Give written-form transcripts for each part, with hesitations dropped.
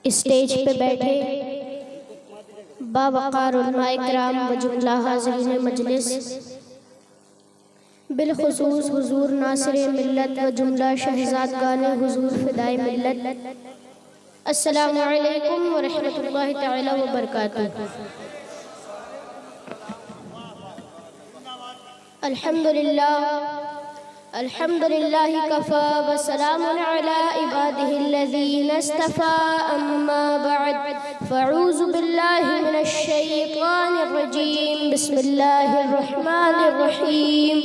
Stage पे बैठे बावक़ार उलमाए किराम व जुमला हाज़रीन मजलिस, बिलखुसूस हुजूर नासिरे मिल्लत व जुमला शहज़ादगाने हुजूर फ़िदाए मिल्लत, अस्सलामु अलैकुम व रहमतुल्लाहि तआला व बरकातुहू। अल्हम्दुलिल्लाह कफ़ा व सलामुन अला इबादिहिल्लज़ीना इस्तफ़ा, अम्मा बअद फ़अऊज़ु बिल्लाहि मिनश शैतानिर रजीम, बिस्मिल्लाहिर रहमानिर रहीम।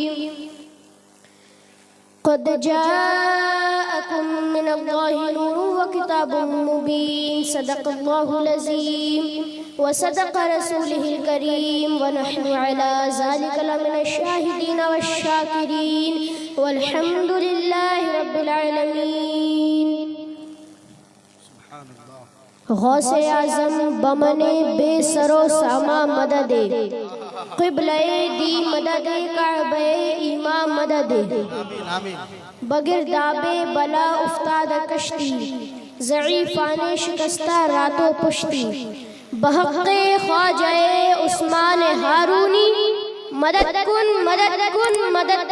क़द जाअकुम मिनल्लाहि नूरुन व किताबुम मुबीन, सदक़ल्लाहुल अज़ीम व सदक़ रसूलिहिल करीम व नहनु अला ज़ालिका लमिनश शाहिदीन वश्शाकिरीन वल्हम्दुलिल्लाहि रब्बिल आलमीन। गौसे आज़म बमने बेसरो सामा मददे, क़िबले दी मददे काबे ईमा मददे, बगिरदाबे बला उफ्ताद कश्ती, ज़ईफ़ाने शिकस्ता रातो पुश्ती, बहक़े ख्वाजाए उस्मान हारूनी, मदद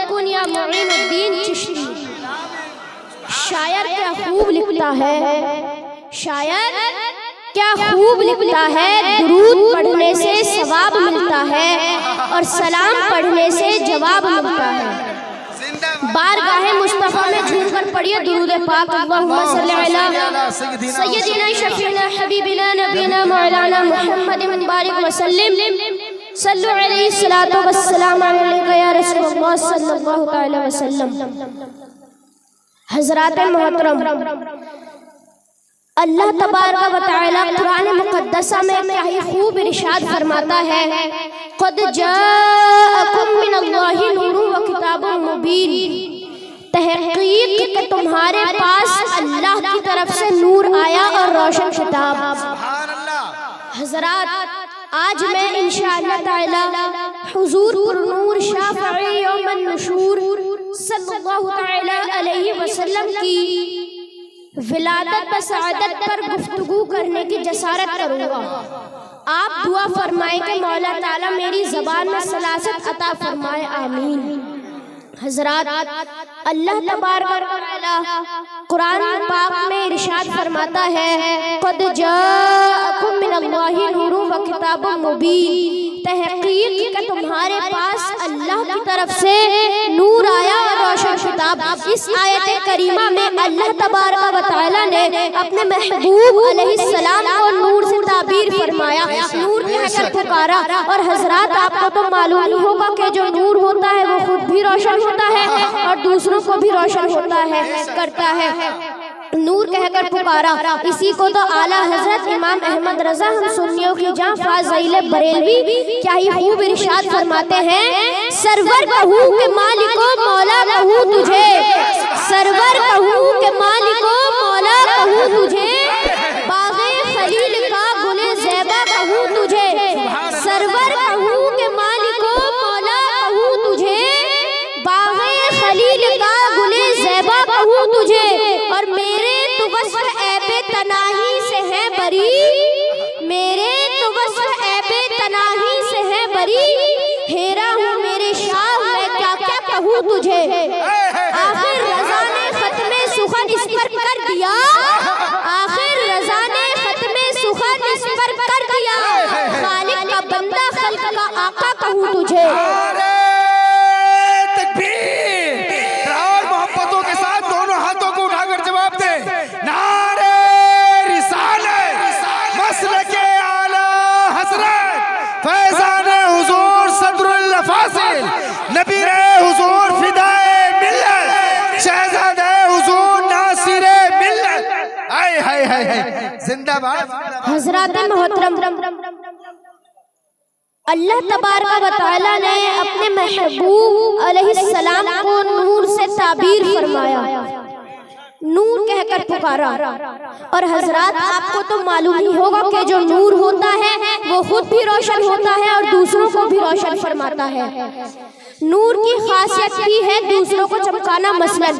कुन या मुईनुद्दीन चिश्ती। शायर क्या खूब लिखता है, शायर क्या खूब लिखता है। दुरूद पढ़ने से सवाब मिलता है और सलाम पढ़ने से जवाब मिलता है। बारगाहे मुस्तफ़ा में झूमकर पढ़िए दुरूद पाक, अल्लाहुम्मा सल्लि अला सय्यदिना शफीना हबीबिना नबीना मौलाना मुहम्मद मुबारक वसल्लम, सल्लु अलैहि सलातो वस्सलाम अलैका या रसूलल्लाह सल्लल्लाहु अलैहि वसल्लम। हज़रात मोहतरम, अल्लाह तबारक व तआला कुरान मुक़द्दसा में क्या ही खूब इरशाद फरमाता है, क़द जाअकुम मिनल्लाहि नूरुन व किताबुम मुबीन, तहक़ीक़ के तुम्हारे पास अल्लाह की तरफ से नूर आया और रोशन किताब। हज़रात, आज मैं इंशाअल्लाह ताला हुजूर पुरनूर शाफ़ई यौमन नुशूर सल्लल्लाहु ताला अलैहि वसल्लम की विलादत व सआदत पर गुफ्तगू करने की जसारत करूँगा। आप दुआ फरमाएं कि मौला ताला मेरी ज़बान में सलासत अता फरमाए, आमीन। हज़रात, अल्लाह तबारक व तआला कुरान पाक में इरशाद फरमाता है, क़द जाअकुम मिनल्लाहि नूरुन व किताबुम मुबीन, तहक़ीक़ के तुम्हारे पास अल्लाह की तरफ से नूर आया और रोशन किताब। इस आयत करीमा में अल्लाह तबारक व तआला ने अपने महबूब अलैहिस्सलाम को नूर से ताबीर फरमाया, नूर कहकर पुकारा। और हज़रात, आपको तो मालूम ही होगा कि जो नूर होता है वो खुद भी रोशन होता है और दूसरों को भी रोशन होता है, करता है। नूर कहकर पुकारा, इसी को तो आला हजरत इमाम अहमद रजा हम सुन्नियों की जान फाज़िल बरेलवी क्या ही खूब इरशाद फरमाते हैं, सरवर कहूँ के मालिको मौला कहूँ तुझे, सरवर कहूँ के मालिको मौला कहूँ तुझे, बाग़े खलील का गुले ज़ैबा कहूँ तुझे, सरवर कहूँ के मालिको मौला कहूँ तुझे, बाग़े खलील का गुले ज़ैबा कहूँ तुझे। और मेरे तो वस्फ़ ऐबे तनाही से है बरी, मेरे तो वस्फ़ ऐबे तनाही से है बरी, हेरा हूँ मेरे शाह मैं क्या क्या कहूँ तुझे। आखिर रज़ा ने ख़त्मे सुखन इस पर कर दिया, आखिर रज़ा ने ख़त्मे सुखन इस पर कर दिया, खालिक का बंदा खल्क़ का आका कहूँ तुझे। हज़रात मोहतरम, अल्लाह तबारक व तआला ने अपने महबूब अलैहिस्सलाम को नूर से ताबीर फरमाया, नूर कहकर पुकारा। और हज़रात, आपको तो मालूम ही होगा कि जो नूर होता है वो खुद भी रोशन होता है और दूसरों को भी रोशन फरमाता है। नूर की खासियत भी है दूसरों को चमकाना। मसलन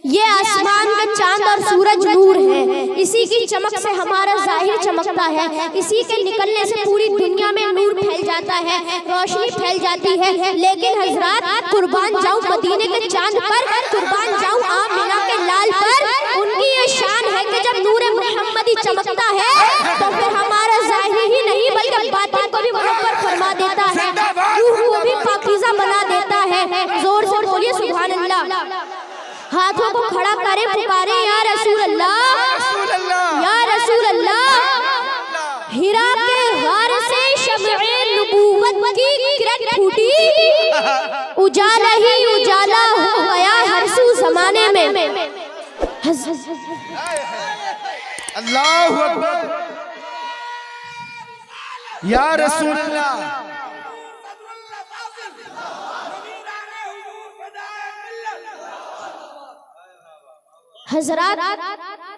ये आसमान के चांद और सूरज नूर है, इसी की चमक से हमारा जाहिर चमकता है, इसी के निकलने से पूरी दुनिया में नूर फैल जाता है, रोशनी फैल जाती है। लेकिन हजरात, कुर्बान जाऊं मदीने के चांद पर, कुर्बान जाऊं आमिना के लाल पर, उनकी ये शान है कि जब नूर मुहम्मदी चमकता है तो फिर हमारा जाहिर ही नहीं बल्कि बातिन को भी मुनव्वर फरमा देता है, रूह को भी पाकीज़ा बना देता है। जोर से बोलिए सुभान अल्लाह। हाथों को खड़ा करें, पुकारे या रसूल अल्लाह, या रसूल अल्लाह। हिरा के गार से शम्ए नबूवत की किरण फूटी, उजाला ही उजाला हो गया हर सू ज़माने में। अल्लाहु अकबर, या रसूल अल्लाह। हजरात,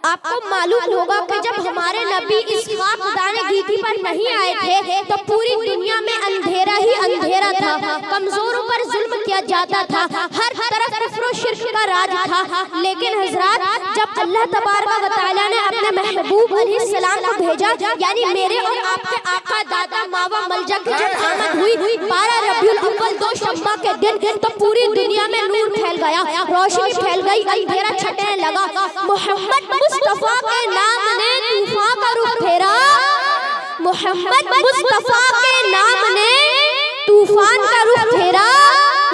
आपको मालूम होगा कि जब हमारे नबी इस खाकदान गीती पर नहीं आए थे तो पूरी दुनिया में अंधेरा ही अंधेरा था, कमजोरों पर जुल्म किया जाता था, हर तरफ कुफ्र और शिर्क का राज था। लेकिन हजरात, जब अल्लाह तबारक व तआला ने अपने महबूब अलैहिस्सलाम को भेजा, यानी मेरे और आपके आका दादा मावा मलजा की जब आमद हुई 12 रबीउल अव्वल 2 शम्मा के दिन, तो पूरी दुनिया में नूर फैल गया, रोशनी फैल गई, अंधेरा छटने लगा। मोहम्मद मुस्तफा के नाम ने तूफान का रुख फेरा, मोहम्मद मुस्तफा के नाम ने तूफान का रुख फेरा।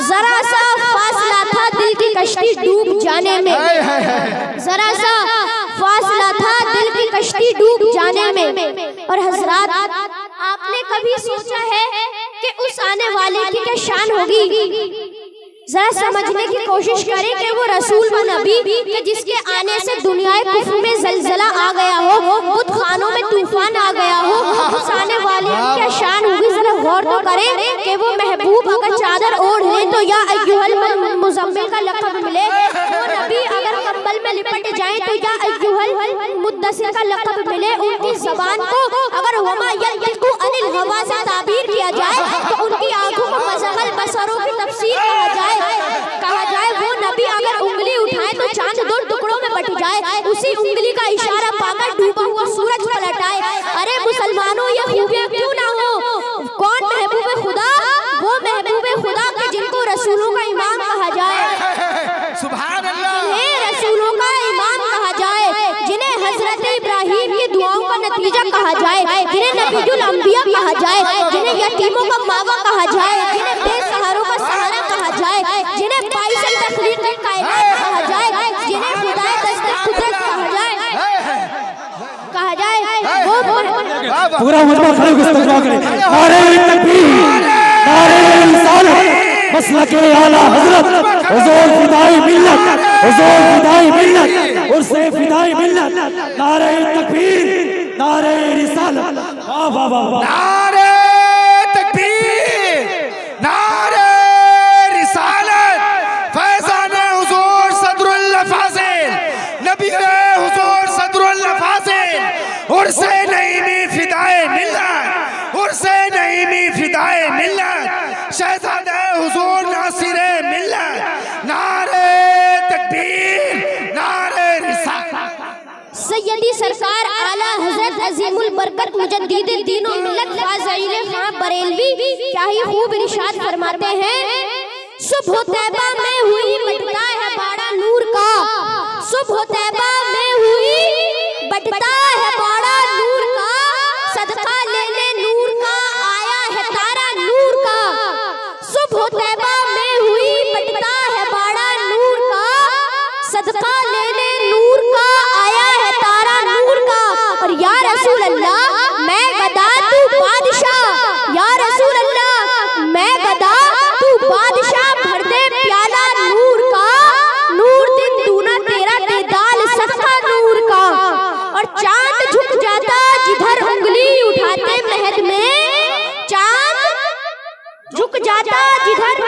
जरा सा फासला था दिल की कश्ती डूब जाने में, जरा सा फासला था दिल की कश्ती डूब जाने में। और हजरात, आपने कभी सोचा है कि उस आने वाले की क्या शान होगी? जरा समझने की कोशिश करें कि वो रसूल व नबी कि जिसके आने से दुनियाए कुफ्र में जलजला आ गया हो, बुत खानों में तूफान आ गया हो, उस आने वाले की क्या शान होगी? जरा गौर तो करें कि वो महबूब अगर चादर ओढ़ ले तो या अय्युहल मुज़म्मिल का लक़ब मिले, वो नबी अगर कंबल में लिपट जाए तो या अय्युहल मुद्दसिर का लक़ब मिले, उनकी ज़बान को अगर वमा यंतिकु अनिल हवा से ताबीर किया जाए तो उनकी आंखों को मज़हल बसरों की तफसीर कहा जाए, वो नबी अगर उंगली उठाए तो चांद 2 टुकड़ों में बट जाए, उसी उंगली का इशारा पाकर डूबा हुआ सूरज पलटाए। अरे मुसलमानों, ये खूबियां क्यों ना हो? कौन महबूब खुदा? वो महबूब खुदा के जिनको रसूलों का इमाम कहा जाए, सुभान अल्लाह, जिन्हें रसूलों का इमाम कहा जाए, जिन्हें हजरत इब्राहीम की दुआओं का नतीजा कहा जाए, जिन्हें नबीयुल अंबिया कहा जाए, जिन्हें यतीमों का मावा कहा जाए, जिन्हें बेसहारों का सहारा कहा जाए, जिन्हें बाइसल तखलीक कायनात कहा जाए, जिन्हें खुदाए दस्ते कुदरत कहा जाए, वो पूरा मुजमा खड़े होकर इस्तक़बाल करें। नारे तकबीर, नारे रिसालत, मसलके आला हज़रत, हुज़ूर फिदाई मिल्लत, हुज़ूर फिदाई मिल्लत, उर्से फिदाई मिल्लत। नारे तकबीर, नारे रिसालत, वाह वाह वाह, नारे तकबीर, नारे रिसालत, फैज़ान हुज़ूर सदरुल फाज़िल, नबी हुज़ूर सदरुल फाज़िल, उर्से नईमी फिदाए मिल्लत, उर्से नईमी फिदाए मिल्लत, शहज़ादे हुज़ूर नासिरे मिल्लत। नारे तकबीर, नारे रिसालत। सैयदी सरकार आला हजरत अजीमुल बरकत मुजद्दिद दीन व मिल्लत फाज़िल खां बरेलवी क्या ही खूब इरशाद फरमाते हैं, सुबह तैबा में हुई बटता है बाड़ा नूर का, सुबह तैबा में हुई बटता है बाड़ा नूर का, सदका ले ले नूर का आया है तारा नूर का, सुबह तैबा में हुई बटता है बाड़ा नूर का, सदका ले ले नूर का आया है तारा नूर का। और या रसूल अल्लाह मैं गदा तू बादशाह, या रसूल अल्लाह मैं गदा तू बादशाह, भर दे प्याला नूर का, नूर दिन दूना तेरा देदाल सदका नूर का। और चांद झुक जाता जिधर उंगली उठाते महद में, चांद झुक जाता जिधर